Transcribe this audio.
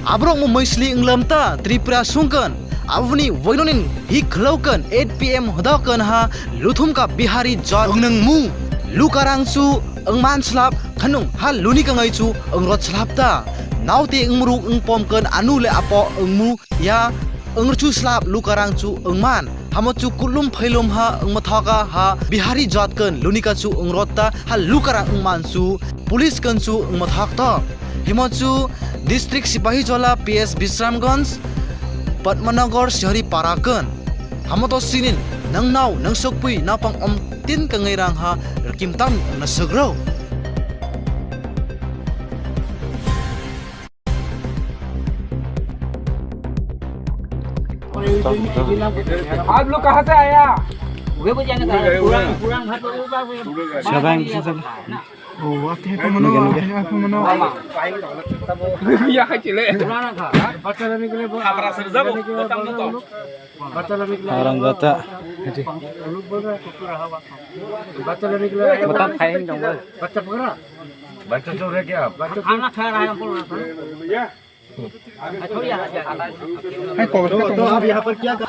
Abrok mo moisli inglamta Tripura sungkan Avni Wainonin hi khlaukan 8 PM hodakan ha luthum ka Bihari jot nang mu lukarang chu angman slap khanung ha luni ka ngai chu angrot slap ta nauti angmru angpomkan anu le apo angmu ya angchu slap lukarang chu angman hamo chu kulum phailum ha angmathaka ha Bihari jot kan luni ka chu angrot ta ha lukarang angman chu police kan chu angmathak ta himo chu district Sipahi Jola PS Bisramganj Padmanagar Shahari Parakan hamato sinin nang naw nang sokpui na pang tin ka ngairang ha kimtam na sagraw आप लोग कहाँ से आया? Orang kota बच्चा चल रहा क्या? खाना खा रहा है हमको तो आप यहाँ पर क्या कर?